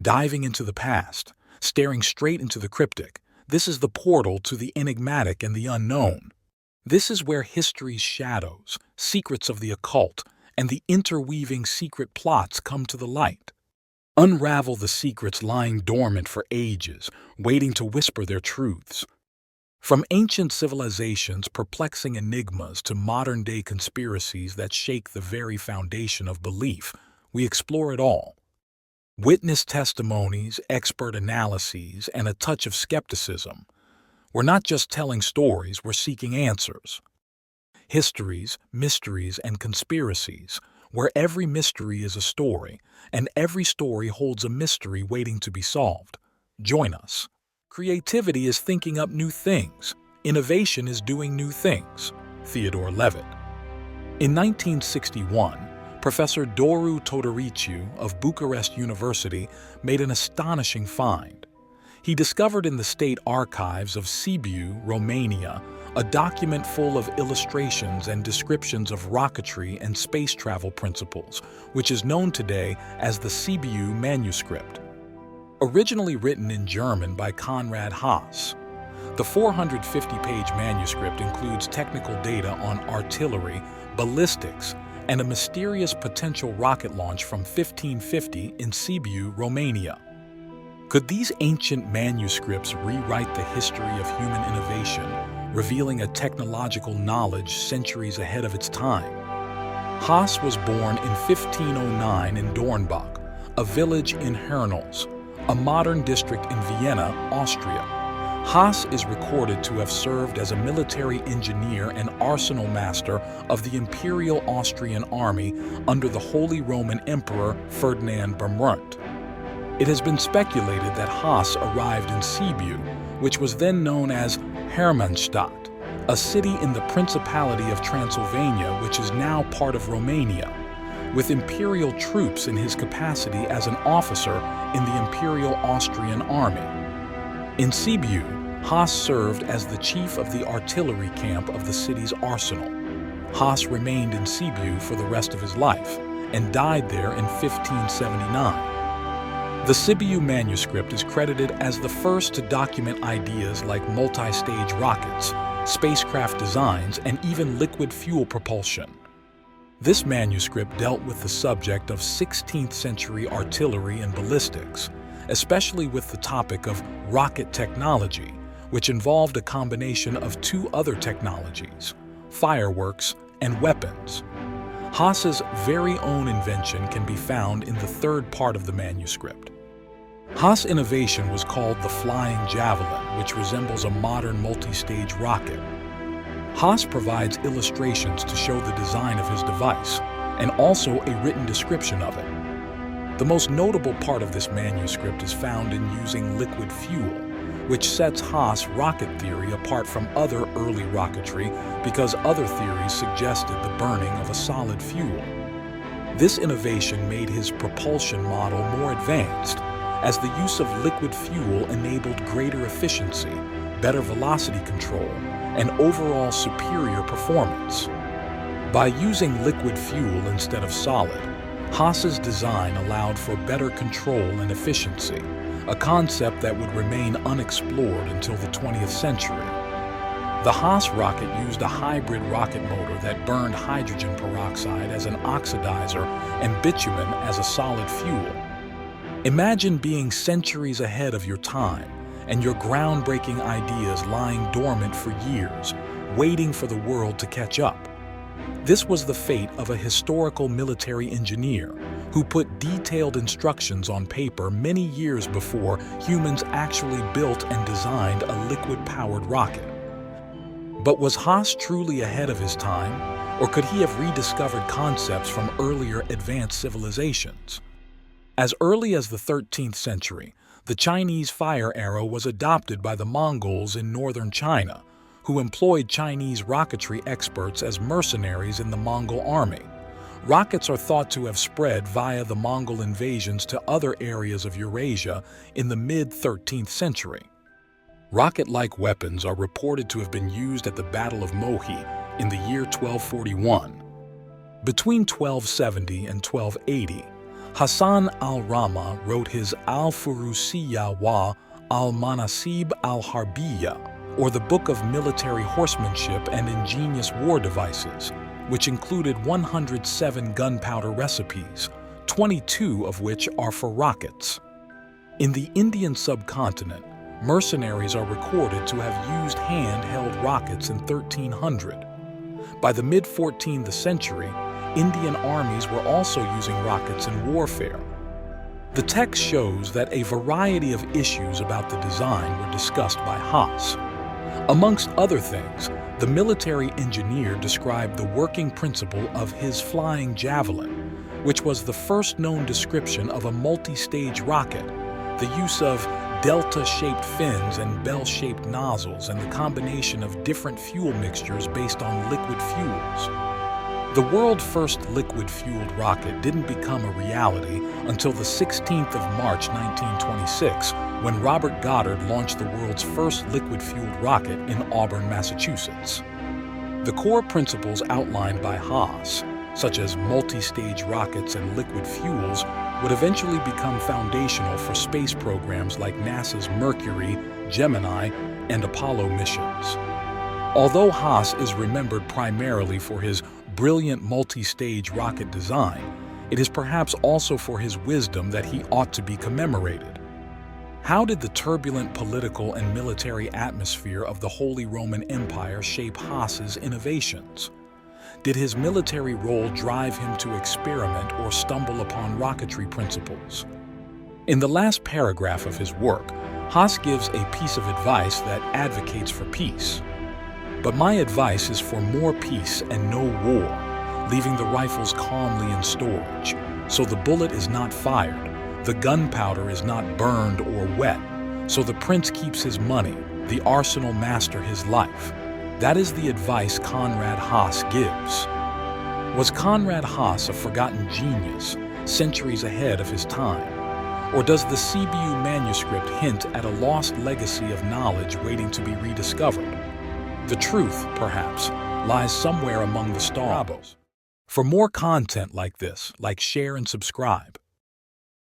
Diving into the past, staring straight into the cryptic, this is the portal to the enigmatic and the unknown. This is where history's shadows, secrets of the occult, and the interweaving secret plots come to the light. Unravel the secrets lying dormant for ages, waiting to whisper their truths. From ancient civilizations' perplexing enigmas to modern-day conspiracies that shake the very foundation of belief, we explore it all. Witness testimonies, expert analyses, and a touch of skepticism. We're not just telling stories, we're seeking answers. Histories, mysteries, and conspiracies, where every mystery is a story, and every story holds a mystery waiting to be solved. Join us. Creativity is thinking up new things. Innovation is doing new things. Theodore Levitt. In 1961, Professor Doru Todoriciu of Bucharest University made an astonishing find. He discovered in the state archives of Sibiu, Romania, a document full of illustrations and descriptions of rocketry and space travel principles, which is known today as the Sibiu Manuscript. Originally written in German by Konrad Haas, the 450-page manuscript includes technical data on artillery, ballistics, and a mysterious potential rocket launch from 1550 in Sibiu, Romania. Could these ancient manuscripts rewrite the history of human innovation, revealing a technological knowledge centuries ahead of its time? Haas was born in 1509 in Dornbach, a village in Hernals, a modern district in Vienna, Austria. Haas is recorded to have served as a military engineer and arsenal master of the Imperial Austrian Army under the Holy Roman Emperor Ferdinand Barmont. It has been speculated that Haas arrived in Sibiu, which was then known as Hermannstadt, a city in the Principality of Transylvania, which is now part of Romania, with imperial troops in his capacity as an officer in the Imperial Austrian Army. In Sibiu, Haas served as the chief of the artillery camp of the city's arsenal. Haas remained in Sibiu for the rest of his life and died there in 1579. The Sibiu manuscript is credited as the first to document ideas like multi-stage rockets, spacecraft designs, and even liquid fuel propulsion. This manuscript dealt with the subject of 16th century artillery and ballistics, especially with the topic of rocket technology, which involved a combination of two other technologies, fireworks and weapons. Haas's very own invention can be found in the third part of the manuscript. Haas' innovation was called the flying javelin, which resembles a modern multi-stage rocket. Haas provides illustrations to show the design of his device, and also a written description of it. The most notable part of this manuscript is found in using liquid fuel, which sets Haas' rocket theory apart from other early rocketry because other theories suggested the burning of a solid fuel. This innovation made his propulsion model more advanced, as the use of liquid fuel enabled greater efficiency, better velocity control, and overall superior performance. By using liquid fuel instead of solid, Haas's design allowed for better control and efficiency, a concept that would remain unexplored until the 20th century. The Haas rocket used a hybrid rocket motor that burned hydrogen peroxide as an oxidizer and bitumen as a solid fuel. Imagine being centuries ahead of your time and your groundbreaking ideas lying dormant for years, waiting for the world to catch up. This was the fate of a historical military engineer who put detailed instructions on paper many years before humans actually built and designed a liquid-powered rocket. But was Haas truly ahead of his time, or could he have rediscovered concepts from earlier advanced civilizations? As early as the 13th century, the Chinese fire arrow was adopted by the Mongols in northern China, who employed Chinese rocketry experts as mercenaries in the Mongol army. Rockets are thought to have spread via the Mongol invasions to other areas of Eurasia in the mid-13th century. Rocket-like weapons are reported to have been used at the Battle of Mohi in the year 1241. Between 1270 and 1280, Hassan al-Rama wrote his Al-Furusiyya wa al-Manasib al-Harbiyya, or the Book of Military Horsemanship and Ingenious War Devices, which included 107 gunpowder recipes, 22 of which are for rockets. In the Indian subcontinent, mercenaries are recorded to have used hand-held rockets in 1300. By the mid-14th century, Indian armies were also using rockets in warfare. The text shows that a variety of issues about the design were discussed by Haas. Amongst other things, the military engineer described the working principle of his flying javelin, which was the first known description of a multi-stage rocket, the use of delta-shaped fins and bell-shaped nozzles, and the combination of different fuel mixtures based on liquid fuels. The world's first liquid-fueled rocket didn't become a reality until the 16th of March 1926, when Robert Goddard launched the world's first liquid-fueled rocket in Auburn, Massachusetts. The core principles outlined by Haas, such as multi-stage rockets and liquid fuels, would eventually become foundational for space programs like NASA's Mercury, Gemini, and Apollo missions. Although Haas is remembered primarily for his brilliant multi-stage rocket design, it is perhaps also for his wisdom that he ought to be commemorated. How did the turbulent political and military atmosphere of the Holy Roman Empire shape Haas's innovations? Did his military role drive him to experiment or stumble upon rocketry principles? In the last paragraph of his work, Haas gives a piece of advice that advocates for peace. But my advice is for more peace and no war, leaving the rifles calmly in storage, so the bullet is not fired, the gunpowder is not burned or wet, so the prince keeps his money, the arsenal master his life. That is the advice Conrad Haas gives. Was Conrad Haas a forgotten genius, centuries ahead of his time? Or does the Sibiu Manuscript hint at a lost legacy of knowledge waiting to be rediscovered? The truth, perhaps, lies somewhere among the stars. For more content like this, share and subscribe.